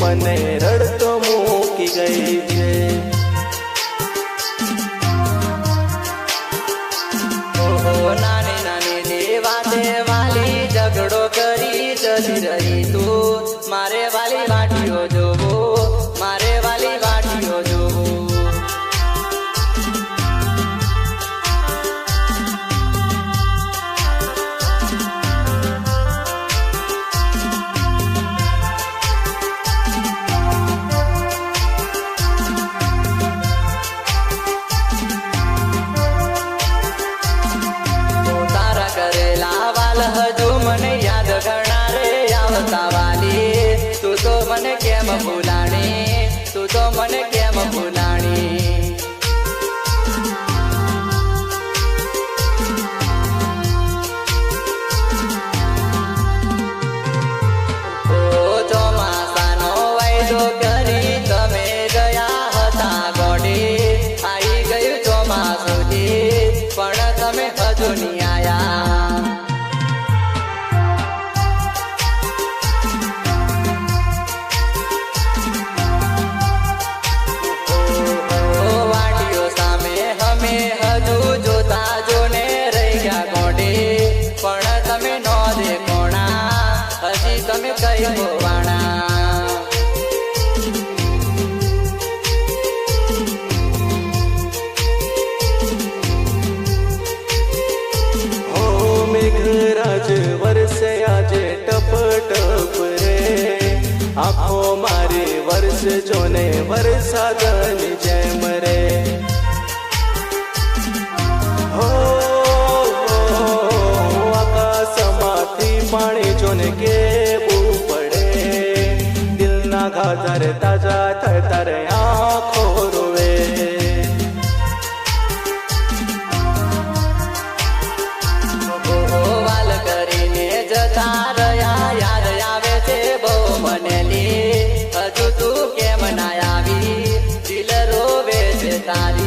મને રડતો મૂકી ગઈ છે। નાની નાની વાતે વાલી ઝઘડો કરી જતી રહી તું। મારે વાલી વાટીઓ જોવો, મારે વાલી વાટીઓ જોવો। હજુ મને યાદ ઘણા રે આવતા વાલી, તું તો મને કેમ ભૂલાણી, તું તો મને કેમ ભૂલાણી। ચોમાસાનો વાયદો કરી તમે ગયા હતા ગોડી, આવી ગયું ચોમાસું પણ તમે હજુ નહીં આયા। પણ તમે નો દેખોણા, હજી તમે કઈ હોવાણા। હો મેઘરાજ વરસે આજે ટપ ટપ રે, આંખો મારી વર્ષ જોને વરસાદની જેમ રે। પાણી જોને કેવું પડે, દિલના ઘા તારે તાજા થાય તારે આંખો રોવે। વાલ કરીને જતા રહ્યા યાદ આવે છે બહુ મને લી, હજુ તું કેમ ના આવી, દિલ રોવે છે તારી।